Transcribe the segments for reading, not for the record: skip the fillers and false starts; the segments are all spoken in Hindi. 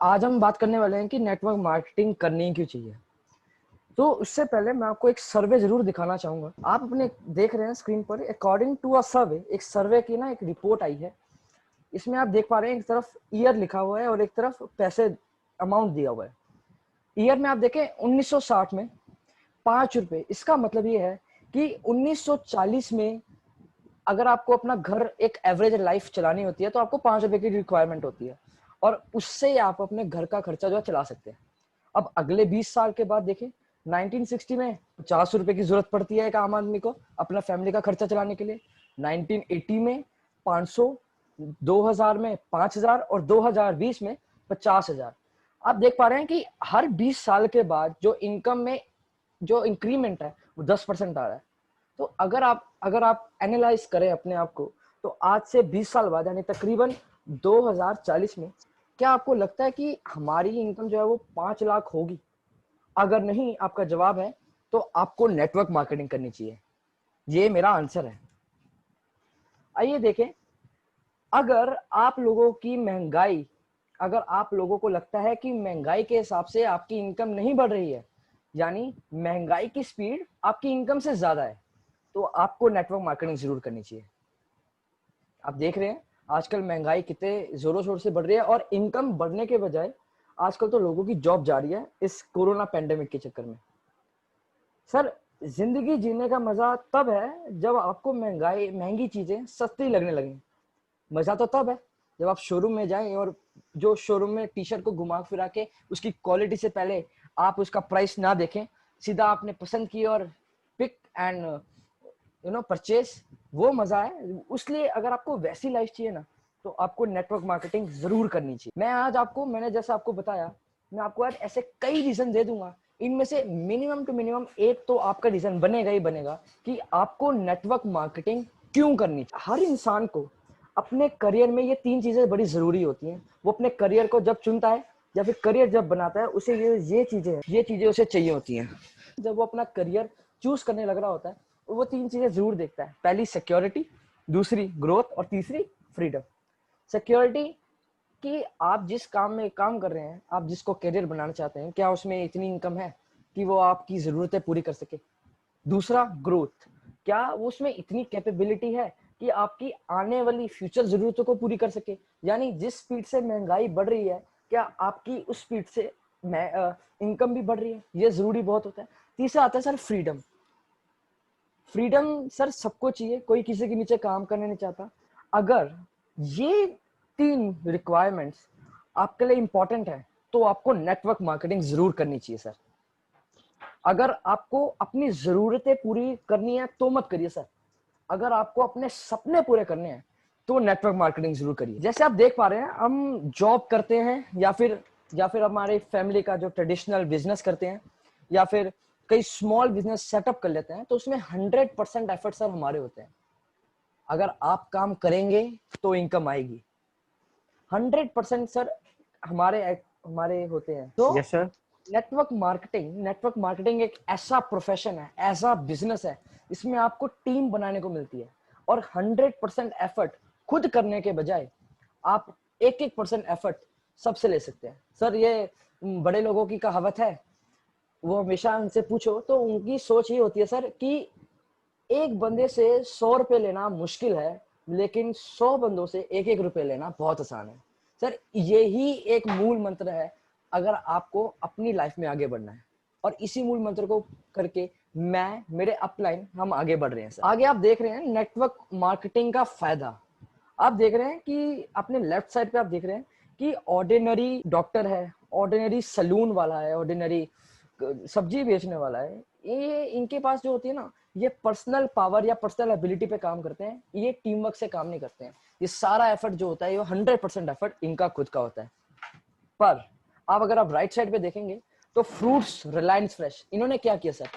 आज हम बात करने वाले हैं कि नेटवर्क मार्केटिंग करनी क्यों चाहिए। तो उससे पहले मैं आपको एक सर्वे जरूर दिखाना चाहूंगा। आप अपने देख रहे हैं स्क्रीन पर, अकॉर्डिंग टू अ सर्वे, एक सर्वे की ना एक रिपोर्ट आई है। इसमें आप देख पा रहे हैं एक तरफ ईयर लिखा हुआ है और एक तरफ पैसे अमाउंट दिया हुआ है। ईयर में आप देखें 1960 में 5 रुपए। इसका मतलब ये है कि 1940 में अगर आपको अपना घर एक एवरेज लाइफ चलानी होती है तो आपको 5 रुपए की रिक्वायरमेंट होती है और उससे आप अपने घर का खर्चा जो है चला सकते हैं। अब अगले 20 साल के बाद देखें, 1960 में 50 रुपए की जरूरत पड़ती है एक आम आदमी को अपना फैमिली का खर्चा चलाने के लिए। 1980 में 500, 2000 में 5000 और 2020 में 50,000। आप देख पा रहे हैं कि हर 20 साल के बाद जो इनकम में जो इंक्रीमेंट है वो 10% आ रहा है। तो अगर आप एनालाइज करें अपने आप को, तो आज से 20 साल बाद यानी तकरीबन 2040 में क्या आपको लगता है कि हमारी इनकम जो है वो 5 लाख होगी? अगर नहीं आपका जवाब है तो आपको नेटवर्क मार्केटिंग करनी चाहिए। ये मेरा आंसर है। आइए देखें, अगर आप लोगों की महंगाई अगर आप लोगों को लगता है कि महंगाई के हिसाब से आपकी इनकम नहीं बढ़ रही है, यानी महंगाई की स्पीड आपकी इनकम से ज्यादा है, तो आपको नेटवर्क मार्केटिंग जरूर करनी चाहिए। आप देख रहे हैं आजकल महंगाई कितने जोरों शोर से बढ़ रही है और इनकम बढ़ने के बजाय आजकल तो लोगों की जॉब जा रही है इस कोरोना पेंडेमिक के चक्कर में। सर, जिंदगी जीने का मजा तब है जब आपको महंगी चीजें सस्ती लगने लगे। मजा तो तब है जब आप शोरूम में जाएं और जो शोरूम में टी शर्ट को घुमा फिरा के उसकी क्वालिटी से पहले आप उसका प्राइस ना देखें, सीधा आपने पसंद की और पिक एंड परचेस, वो मजा है। उसलिए अगर आपको वैसी लाइफ चाहिए ना, तो आपको नेटवर्क मार्केटिंग जरूर करनी चाहिए। मैंने जैसा आपको बताया, मैं आपको आज ऐसे कई रीजन दे दूंगा। इनमें से मिनिमम टू मिनिमम एक तो आपका रीजन बनेगा ही बनेगा कि आपको नेटवर्क मार्केटिंग क्यों करनी चाहिए। हर इंसान को अपने करियर में ये 3 चीजें बड़ी जरूरी होती हैं। वो अपने करियर को जब चुनता है या फिर करियर जब बनाता है, उसे ये चीजें उसे चाहिए होती हैं। जब वो अपना करियर चूज करने लग रहा होता है, वो 3 चीजें जरूर देखता है। पहली सिक्योरिटी, दूसरी ग्रोथ और तीसरी फ्रीडम। सिक्योरिटी कि आप जिस काम में काम कर रहे हैं, आप जिसको करियर बनाना चाहते हैं, क्या उसमें इतनी इनकम है कि वो आपकी जरूरतें पूरी कर सके। दूसरा ग्रोथ, क्या वो उसमें इतनी कैपेबिलिटी है कि आपकी आने वाली फ्यूचर जरूरतों को पूरी कर सके। यानी जिस स्पीड से महंगाई बढ़ रही है, क्या आपकी उस स्पीड से इनकम भी बढ़ रही है। ये जरूरी बहुत होता है। तीसरा आता है सर फ्रीडम। फ्रीडम सर सबको चाहिए, कोई किसी के नीचे काम करने नहीं चाहता। अगर ये 3 रिक्वायरमेंट्स आपके लिए इंपॉर्टेंट है तो आपको नेटवर्क मार्केटिंग जरूर करनी चाहिए सर। अगर आपको अपनी जरूरतें पूरी करनी है तो मत करिए सर। अगर आपको अपने सपने पूरे करने हैं तो नेटवर्क मार्केटिंग जरूर करिए। जैसे आप देख पा रहे हैं, हम जॉब करते हैं या फिर हमारे फैमिली का जो ट्रेडिशनल बिजनेस करते हैं या फिर कई स्मॉल बिजनेस सेटअप कर लेते हैं, तो उसमें 100% एफर्ट सर हमारे होते हैं। अगर आप काम करेंगे तो इनकम आएगी। 100% सर हमारे हमारे होते हैं। तो यस सर। नेटवर्क मार्केटिंग एक ऐसा प्रोफेशन है, ऐसा बिजनेस है, इसमें आपको टीम बनाने को मिलती है और 100% एफर्ट खुद करने के बजाय आप 1-1% एफर्ट सबसे ले सकते हैं। सर, ये बड़े लोगों की कहावत है, वो हमेशा उनसे पूछो तो उनकी सोच ये होती है सर कि एक बंदे से 100 रुपए लेना मुश्किल है, लेकिन 100 बंदों से 1-1 रुपए लेना बहुत आसान है। सर, यही एक मूल मंत्र है अगर आपको अपनी लाइफ में आगे बढ़ना है, और इसी मूल मंत्र को करके मेरे अपलाइन हम आगे बढ़ रहे हैं सर। आगे आप देख रहे हैं नेटवर्क मार्केटिंग का फायदा। आप देख रहे हैं कि अपने लेफ्ट साइड पे आप देख रहे हैं कि ऑर्डिनरी डॉक्टर है, ऑर्डिनरी सलून वाला है, ऑर्डिनरी सब्जी बेचने वाला है। ये इनके पास जो होती है ना, ये पर्सनल पावर या पर्सनल एबिलिटी पे काम करते हैं, ये टीम वर्क से काम नहीं करते हैं। ये सारा एफर्ट जो होता है, ये 100% एफर्ट इनका खुद का होता है। पर अगर आप राइट साइड पे देखेंगे तो फ्रूट्स रिलायंस फ्रेश, इन्होंने क्या किया सर,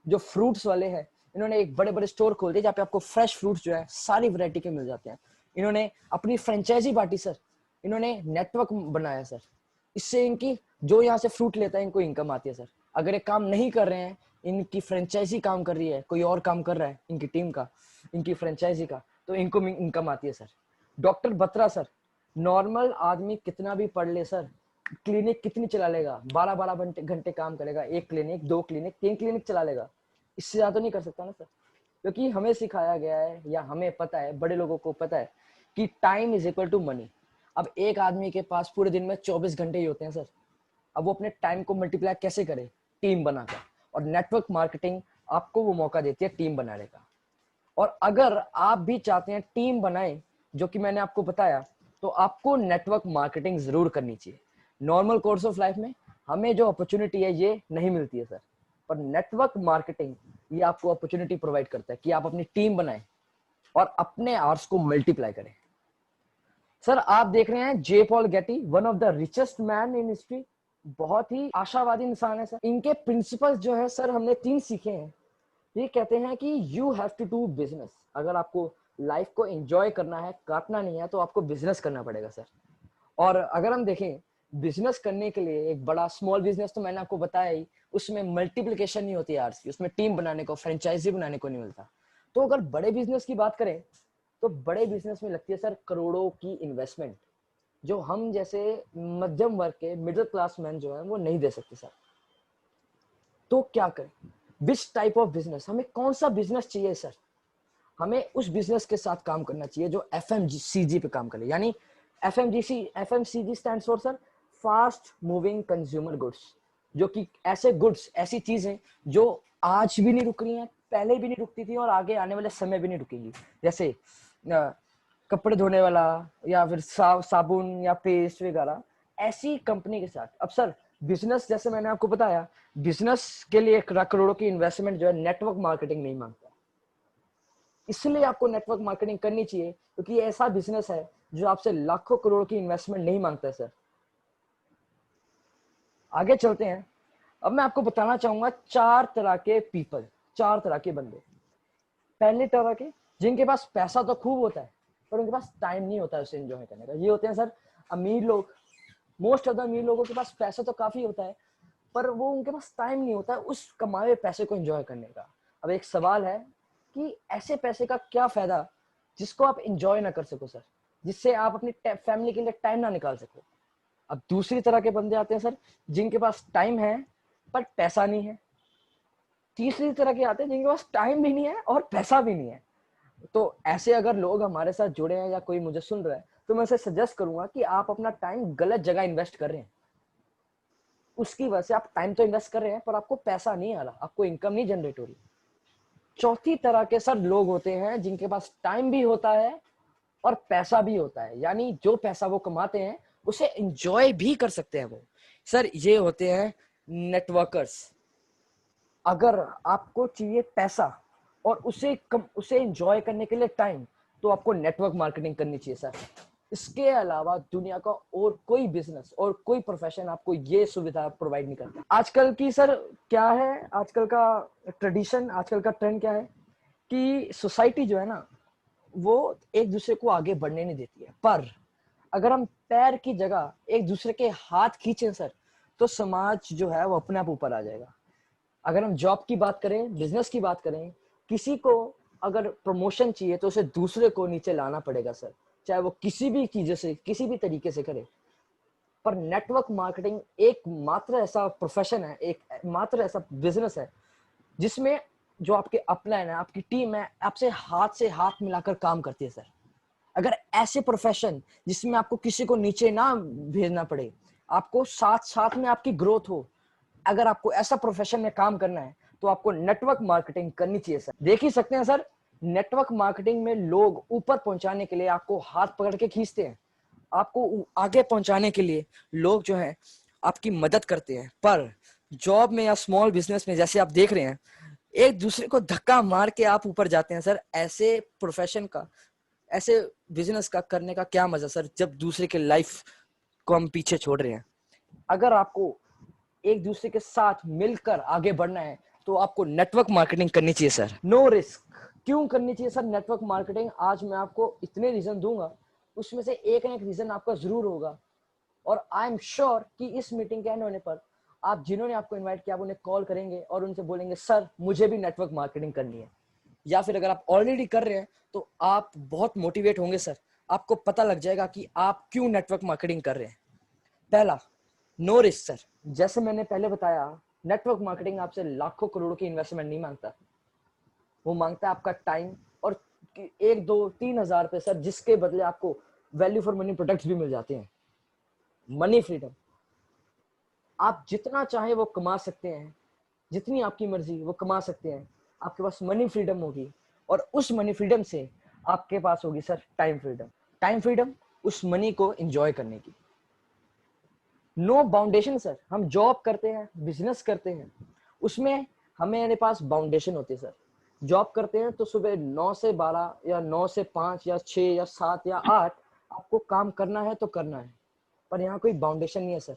जो फ्रूट्स वाले हैं, इन्होंने एक बड़े बड़े स्टोर खोल दिए जहाँ पे आपको फ्रेश फ्रूट्स जो है सारी वैरायटी के मिल जाते हैं। इन्होंने अपनी फ्रेंचाइजी बांटी सर, इन्होंने नेटवर्क बनाया सर। इससे इनकी जो यहाँ से फ्रूट लेता है इनको इनकम आती है सर। अगर ये काम नहीं कर रहे हैं, इनकी फ्रेंचाइजी काम कर रही है, कोई और काम कर रहा है इनकी टीम का, इनकी फ्रेंचाइजी का, तो इनको इनकम आती है sir. Doctor Batra sir, normal आदमी कितना भी पढ़ ले सर, क्लिनिक कितनी चला लेगा, 12-12 घंटे काम करेगा, 1 क्लिनिक, 2 क्लिनिक, 3 क्लिनिक चला लेगा, इससे ज्यादा नहीं कर सकता ना सर। क्योंकि हमें सिखाया गया है या हमें पता है, बड़े लोगों को पता है कि time is equal to money. अब एक आदमी के पास पूरे दिन में 24 घंटे ही होते हैं सर, अब वो अपने टाइम को मल्टीप्लाई कैसे करे, टीम बनाकर। और नेटवर्क मार्केटिंग आपको वो मौका देती है टीम बनाने का। और अगर आप भी चाहते हैं टीम बनाएं, जो कि मैंने आपको बताया, तो आपको नेटवर्क मार्केटिंग जरूर करनी चाहिए। नॉर्मल कोर्स ऑफ लाइफ में हमें जो अपॉर्चुनिटी है ये नहीं मिलती है सर, पर नेटवर्क मार्केटिंग ये आपको अपॉर्चुनिटी प्रोवाइड करता है कि आप अपनी टीम बनाएं और अपने आवर्स को मल्टीप्लाई करें। सर आप देख रहे हैं J Paul Getty, one of the richest man in history, बहुत ही आशावादी इंसान है सर। इनके प्रिंसिपल्स जो है सर हमने 3 सीखे हैं। ये कहते हैं कि you have to do business. अगर आपको लाइफ को एंजॉय करना है, काटना नहीं है, तो आपको बिजनेस करना पड़ेगा सर। और अगर हम देखें बिजनेस करने के लिए, एक बड़ा स्मॉल बिजनेस तो मैंने आपको बताया ही, उसमें मल्टीप्लिकेशन नहीं होती आर्स की, उसमें टीम बनाने को, फ्रेंचाइजी बनाने को नहीं मिलता। तो अगर बड़े बिजनेस की बात करें तो बड़े बिजनेस में लगती है सर करोड़ों की इन्वेस्टमेंट, जो हम जैसे मध्यम वर्ग के मिडिल क्लास मैन जो है वो नहीं दे सकते सर। तो क्या करें, विच टाइप ऑफ बिजनेस, हमें कौन सा बिजनेस चाहिए सर? हमें उस बिजनेस के साथ काम करना चाहिए जो एफएमसीजी पे काम करे। यानी FMCG stands for sir fast moving consumer goods, जो कि ऐसे गुड्स, ऐसी चीजें जो आज भी नहीं रुक रही हैं, पहले भी नहीं रुकती थी और आगे आने वाले समय भी नहीं रुकेगी। जैसे कपड़े धोने वाला या फिर साबुन या पेस्ट वगैरह, ऐसी कंपनी के साथ। अब सर बिजनेस, जैसे मैंने आपको बताया, बिजनेस के लिए करोड़ों की इन्वेस्टमेंट जो है नेटवर्क मार्केटिंग नहीं मांगता। इसलिए आपको नेटवर्क मार्केटिंग करनी चाहिए, क्योंकि ये ऐसा बिजनेस है जो आपसे लाखों करोड़ की इन्वेस्टमेंट नहीं मांगता है सर। आगे चलते हैं। अब मैं आपको बताना चाहूंगा 4 तरह के पीपल, 4 तरह के बंदे। पहले तरह के, जिनके पास पैसा तो खूब होता है पर उनके पास टाइम नहीं होता है उसे एंजॉय करने का, ये होते हैं सर अमीर लोग। मोस्ट ऑफ द अमीर लोगों के पास पैसा तो काफी होता है, पर वो उनके पास टाइम नहीं होता है उस कमाए हुए पैसे को एंजॉय करने का। अब एक सवाल है कि ऐसे पैसे का क्या फायदा जिसको आप एंजॉय ना कर सको सर, जिससे आप अपनी फैमिली के लिए टाइम ना निकाल सको। अब दूसरी तरह के बंदे आते हैं सर, जिनके पास टाइम है पर पैसा नहीं है। तीसरी तरह के आते हैं जिनके पास टाइम भी नहीं है और पैसा भी नहीं है। तो ऐसे अगर लोग हमारे साथ जुड़े हैं या कोई मुझे सुन रहा है, तो मैं उसे सजेस्ट करूंगा कि आप अपना टाइम गलत जगह इन्वेस्ट कर रहे हैं। उसकी वजह से आप टाइम तो इन्वेस्ट कर रहे हैं पर आपको पैसा नहीं आ रहा, आपको इनकम नहीं जनरेट हो रही। चौथी तरह के सर लोग होते हैं जिनके पास टाइम भी होता है और पैसा भी होता है, यानी जो पैसा वो कमाते हैं उसे एंजॉय भी कर सकते हैं वो। सर ये होते हैं नेटवर्कर्स। अगर आपको चाहिए पैसा और उसे एंजॉय करने के लिए टाइम, तो आपको नेटवर्क मार्केटिंग करनी चाहिए सर। इसके अलावा दुनिया का और कोई बिजनेस और कोई प्रोफेशन आपको ये सुविधा प्रोवाइड नहीं करता। आजकल की सर क्या है, आजकल का ट्रेडिशन, आजकल का ट्रेंड क्या है कि सोसाइटी जो है ना वो एक दूसरे को आगे बढ़ने नहीं देती है। पर अगर हम पैर की जगह एक दूसरे के हाथ खींचें सर, तो समाज जो है वो अपने आप ऊपर आ जाएगा। अगर हम जॉब की बात करें, बिजनेस की बात करें, किसी को अगर प्रमोशन चाहिए तो उसे दूसरे को नीचे लाना पड़ेगा सर, चाहे वो किसी भी चीज से, किसी भी तरीके से करे। पर नेटवर्क मार्केटिंग एक मात्र ऐसा प्रोफेशन है, एक मात्र ऐसा बिजनेस है जिसमें जो आपके अपलाइन है, आपकी टीम है, आपसे हाथ मिलाकर काम करती है सर। अगर ऐसे प्रोफेशन जिसमें आपको किसी को नीचे ना भेजना पड़े, आपको साथ साथ में आपकी ग्रोथ हो, अगर आपको ऐसा प्रोफेशन में काम करना है तो आपको नेटवर्क मार्केटिंग करनी चाहिए सर। देख ही सकते हैं सर, नेटवर्क मार्केटिंग में लोग ऊपर पहुंचाने के लिए आपको हाथ पकड़ के खींचते हैं, आपको आगे पहुंचाने के लिए लोग जो है आपकी मदद करते हैं। पर जॉब में या स्मॉल बिजनेस में जैसे आप देख रहे हैं, एक दूसरे को धक्का मार के आप ऊपर जाते हैं सर। ऐसे प्रोफेशन का, ऐसे बिजनेस का करने का क्या मजा सर, जब दूसरे के लाइफ को हम पीछे छोड़ रहे हैं। अगर आपको एक दूसरे के साथ मिलकर आगे बढ़ना है तो आपको नेटवर्क मार्केटिंग करनी चाहिए सर। नो रिस्क क्यों करनी चाहिए सर नेटवर्क मार्केटिंग? आज मैं आपको इतने रीजन दूंगा, उसमें से एक ना एक रीजन आपका जरूर होगा। और आई एम श्योर कि इस मीटिंग के एंड होने पर आप जिन्होंने आपको इनवाइट किया, आप उन्हें कॉल करेंगे और उनसे बोलेंगे सर मुझे भी नेटवर्क मार्केटिंग करनी है। या फिर अगर आप ऑलरेडी कर रहे हैं तो आप बहुत मोटिवेट होंगे सर, आपको पता लग जाएगा कि आप क्यों नेटवर्क मार्केटिंग कर रहे हैं। पहला, नो रिस्क सर। जैसे मैंने पहले बताया, नेटवर्क मार्केटिंग आपसे लाखों करोड़ों की इन्वेस्टमेंट नहीं मांगता, वो मांगता है आपका टाइम और 1 2 3 हज़ार पे सर, जिसके बदले आपको वैल्यू फॉर मनी प्रोडक्ट्स भी मिल जाते हैं। मनी फ्रीडम, आप जितना चाहे वो कमा सकते हैं, जितनी आपकी मर्जी वो कमा सकते हैं। आपके पास मनी फ्रीडम होगी और उस मनी फ्रीडम से आपके पास होगी sir time freedom. Time freedom उस मनी को एंजॉय करने की। No boundation sir. हम जॉब करते हैं, बिजनेस करते हैं, उसमें हमारे पास बाउंडेशन होती है सर। जॉब करते हैं तो सुबह 9 से 12 या 9 से 5 या 6 या 7 या 8 आपको काम करना है तो करना है, पर यहाँ कोई बाउंडेशन नहीं है सर।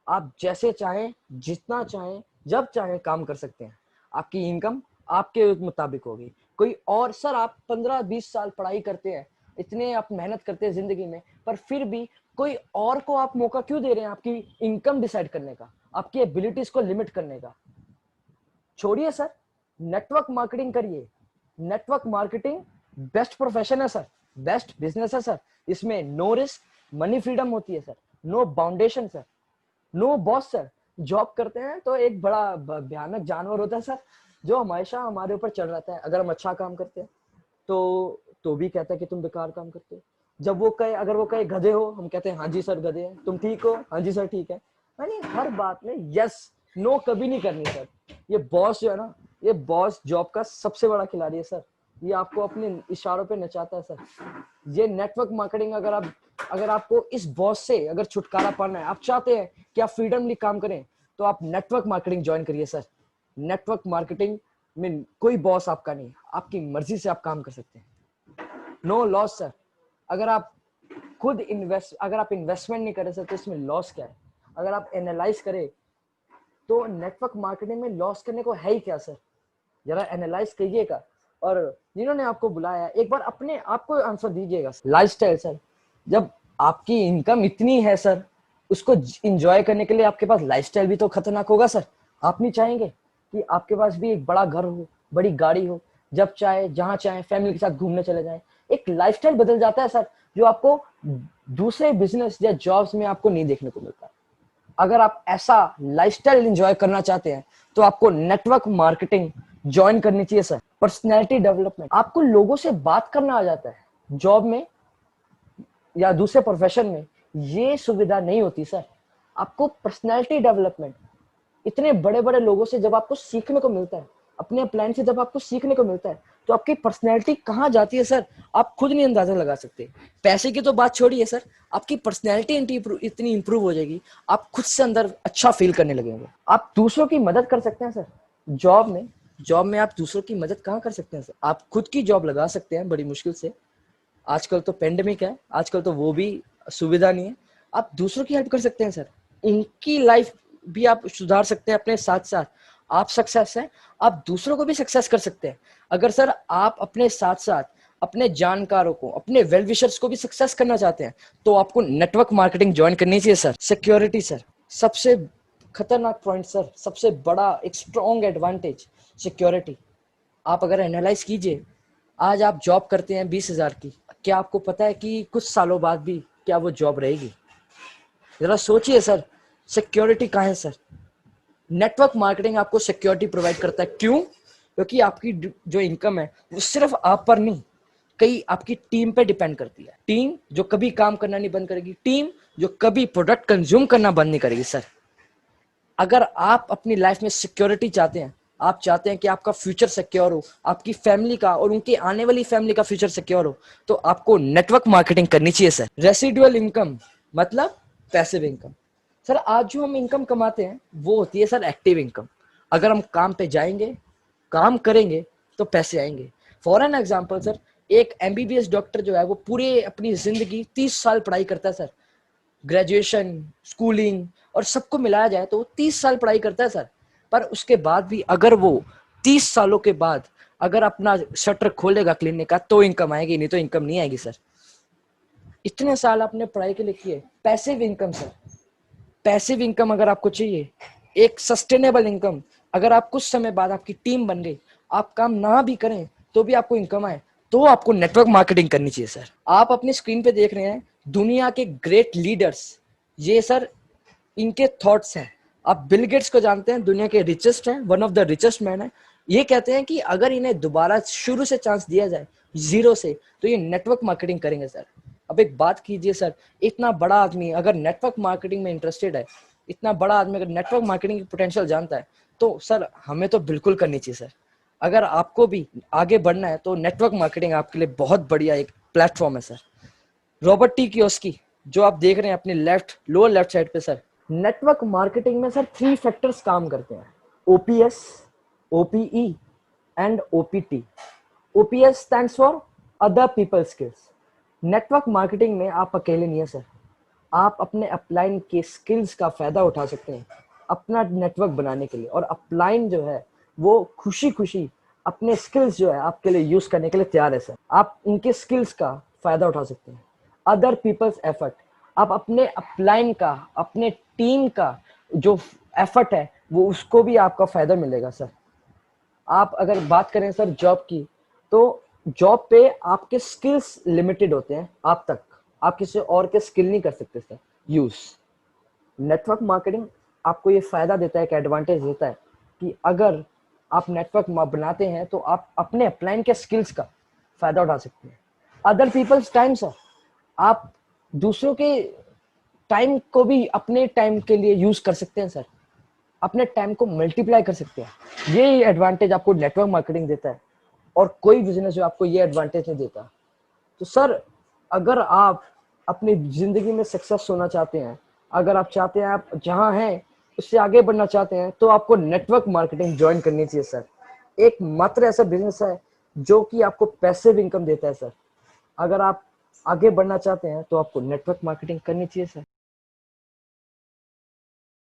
आप जैसे चाहें, जितना चाहें, जब चाहें काम कर सकते हैं। आपकी इनकम आपके मुताबिक होगी। कोई और सर, आप 15 20 साल पढ़ाई करते हैं, इतने आप मेहनत करते हैं जिंदगी में, पर फिर भी कोई और को आप मौका क्यों दे रहे हैं आपकी इनकम डिसाइड करने का, आपकी एबिलिटीज को लिमिट करने का? छोड़िए सर, नेटवर्क मार्केटिंग करिए। नेटवर्क मार्केटिंग बेस्ट प्रोफेशन है सर, बेस्ट बिजनेस है सर। इसमें नो रिस्क, मनी फ्रीडम होती है sir, no boundation sir, no boss sir. Job करते हैं तो एक बड़ा भयानक जानवर होता है सर, जो हमेशा हमारे ऊपर चढ़ रहता है। अगर हम अच्छा काम करते हैं तो भी कहता है कि तुम बेकार काम करते हो। जब वो कहे, अगर वो कहे गधे हो, हम कहते हैं हाँ जी सर गधे हैं। तुम ठीक हो? हाँ जी सर ठीक है। यानी हर बात में यस नो कभी नहीं करनी सर। ये बॉस जो है ना, ये बॉस जॉब का सबसे बड़ा खिलाड़ी है सर। ये आपको अपने इशारों पे नचाता है सर। ये नेटवर्क मार्केटिंग, अगर आपको इस बॉस से अगर छुटकारा पाना है, आप चाहते हैं कि आप फ्रीडमली काम करें, तो आप नेटवर्क मार्केटिंग ज्वाइन करिए सर। नेटवर्क मार्केटिंग में कोई बॉस आपका नहीं, आपकी मर्जी से आप काम कर सकते हैं। No loss sir. अगर आप अगर आप इन्वेस्टमेंट नहीं करें सर, तो इसमें लॉस क्या है? अगर आप एनालाइज करें तो नेटवर्क मार्केटिंग में लॉस करने को है ही क्या सर? जरा एनालाइज करिएगा, और जिन्होंने आपको बुलाया एक बार अपने आप को आंसर दीजिएगा। लाइफस्टाइल सर, जब आपकी इनकम इतनी है सर, उसको एंजॉय करने के लिए आपके पास लाइफस्टाइल भी तो खतरनाक होगा सर। आप नहीं चाहेंगे कि आपके पास भी एक बड़ा घर हो, बड़ी गाड़ी हो, जब चाहे जहां चाहे फैमिली के साथ घूमने चले जाएं? एक लाइफस्टाइल बदल जाता है सर, जो आपको दूसरे बिजनेस या जॉब्स में आपको नहीं देखने को मिलता। अगर आप ऐसा लाइफस्टाइल एंजॉय करना चाहते हैं तो आपको नेटवर्क मार्केटिंग ज्वाइन करनी चाहिए सर। पर्सनैलिटी डेवलपमेंट, आपको लोगों से बात करना आ जाता है। जॉब में या दूसरे प्रोफेशन में ये सुविधा नहीं होती सर। आपको पर्सनैलिटी डेवलपमेंट, इतने बड़े बड़े लोगों से जब आपको सीखने को मिलता है, अपने प्लान से जब आपको सीखने को मिलता है, तो आपकी पर्सनैलिटी कहाँ जाती है सर, आप खुद नहीं अंदाजा लगा सकते। पैसे की तो बात छोड़िए सर, आपकी पर्सनैलिटी इतनी इंप्रूव हो जाएगी, आप खुद से अंदर अच्छा फील करने लगेंगे। आप दूसरों की मदद कर सकते हैं सर। जॉब में आप दूसरों की मदद कहाँ कर सकते हैं सर? आप खुद की जॉब लगा सकते हैं बड़ी मुश्किल से। आजकल तो पेंडेमिक है, आजकल तो वो भी सुविधा नहीं है। आप दूसरों की हेल्प कर सकते हैं सर, उनकी लाइफ भी आप सुधार सकते हैं। अपने साथ साथ आप सक्सेस हैं, आप दूसरों को भी सक्सेस कर सकते हैं। अगर सर आप अपने साथ साथ अपने जानकारों को, अपने वेल विशर्स को भी सक्सेस करना चाहते हैं, तो आपको नेटवर्क मार्केटिंग ज्वाइन करनी चाहिए सर। सिक्योरिटी सर, सबसे खतरनाक पॉइंट सर, सबसे बड़ा एक स्ट्रॉन्ग एडवांटेज सिक्योरिटी। आप अगर एनालाइज कीजिए, आज आप जॉब करते हैं 20,000 की, क्या आपको पता है कि कुछ सालों बाद भी क्या वो जॉब रहेगी? जरा सोचिए सर, सिक्योरिटी कहाँ है सर? नेटवर्क मार्केटिंग आपको सिक्योरिटी प्रोवाइड करता है। क्यों? क्योंकि आपकी जो इनकम है वो सिर्फ आप पर नहीं, कई आपकी टीम पे डिपेंड करती है। टीम जो कभी काम करना नहीं बंद करेगी, टीम जो कभी प्रोडक्ट कंज्यूम करना बंद नहीं करेगी सर। अगर आप अपनी लाइफ में सिक्योरिटी चाहते हैं, आप चाहते हैं कि आपका फ्यूचर सिक्योर हो, आपकी फैमिली का और उनकी आने वाली फैमिली का फ्यूचर सिक्योर हो, तो आपको नेटवर्क मार्केटिंग करनी चाहिए सर। रेसिडुअल इनकम मतलब पैसिव इनकम। सर आज जो हम इनकम कमाते हैं वो होती है सर एक्टिव इनकम। अगर हम काम पे जाएंगे, काम करेंगे, तो पैसे आएंगे। फॉर एन एग्जाम्पल सर, एक एमबीबीएस डॉक्टर जो है वो पूरे अपनी जिंदगी 30 साल पढ़ाई करता है सर। ग्रेजुएशन, स्कूलिंग और सबको मिलाया जाए तो वो 30 साल पढ़ाई करता है सर। पर उसके बाद भी अगर वो 30 सालों के बाद अगर अपना शटर खोलेगा क्लिनिक का, तो इनकम आएगी, नहीं तो इनकम नहीं आएगी सर। इतने साल आपने पढ़ाई के लिए किए। Passive income sir, passive income अगर आपको चाहिए, एक सस्टेनेबल इनकम, अगर आप कुछ समय बाद आपकी टीम बन गई, आप काम ना भी करें तो भी आपको इनकम आए, तो आपको नेटवर्क मार्केटिंग करनी चाहिए सर। आप अपनी स्क्रीन पे देख रहे हैं दुनिया के ग्रेट लीडर्स, ये सर इनके थॉट्स हैं। आप बिल गेट्स को जानते हैं, दुनिया के रिचेस्ट हैं, one of the richest man है। ये कहते हैं कि अगर इन्हें दोबारा शुरू से चांस दिया जाए जीरो से, तो ये नेटवर्क मार्केटिंग करेंगे सर। अब एक बात कीजिए सर, इतना बड़ा आदमी अगर नेटवर्क मार्केटिंग में इंटरेस्टेड है, इतना बड़ा आदमी अगर नेटवर्क मार्केटिंग की पोटेंशियल जानता है, तो सर हमें तो बिल्कुल करनी चाहिए सर। अगर आपको भी आगे बढ़ना है तो नेटवर्क मार्केटिंग आपके लिए बहुत बढ़िया एक प्लेटफॉर्म है सर। रॉबर्ट टी कियोस्की जो आप देख रहे हैं अपने लेफ्ट लोअर लेफ्ट साइड पे सर, नेटवर्क मार्केटिंग में सर 3 फैक्टर्स काम करते हैं, OPS, OPE and OPT. OPS stands for other people skills. Network marketing में आप अकेले नहीं है सर, आप अपने अपलाइन के स्किल्स का फायदा उठा सकते हैं अपना नेटवर्क बनाने के लिए, और अपलाइन जो है वो खुशी खुशी अपने स्किल्स जो है आपके लिए यूज करने के लिए तैयार है सर। आप उनके स्किल्स का फायदा उठा सकते हैं। अदर पीपल्स एफर्ट, आप अपने अपलाइन का, अपने टीम का जो एफर्ट है वो उसको भी आपका फायदा मिलेगा सर। आप अगर बात करें सर जॉब की, तो जॉब पे आपके स्किल्स लिमिटेड होते हैं, आप किसी और के स्किल नहीं कर सकते सर यूज। नेटवर्क मार्केटिंग आपको ये फायदा देता है, एक एडवांटेज देता है कि अगर आप नेटवर्क बनाते हैं तो आप अपने अपलाइन के स्किल्स का फायदा उठा सकते हैं। अदर पीपल्स टाइम सर, आप दूसरों के टाइम को भी अपने टाइम के लिए यूज कर सकते हैं सर, अपने टाइम को मल्टीप्लाई कर सकते हैं। ये एडवांटेज आपको नेटवर्क मार्केटिंग देता है, और कोई बिजनेस जो आपको ये एडवांटेज नहीं देता। तो सर अगर आप अपनी जिंदगी में सक्सेस होना चाहते हैं, अगर आप चाहते हैं आप जहां हैं उससे आगे बढ़ना चाहते हैं, तो आपको नेटवर्क मार्केटिंग ज्वाइन करनी चाहिए सर। एक मात्र ऐसा बिजनेस है जो कि आपको पैसिव इनकम देता है सर। अगर आप आगे बढ़ना चाहते हैं तो आपको नेटवर्क मार्केटिंग करनी चाहिए सर।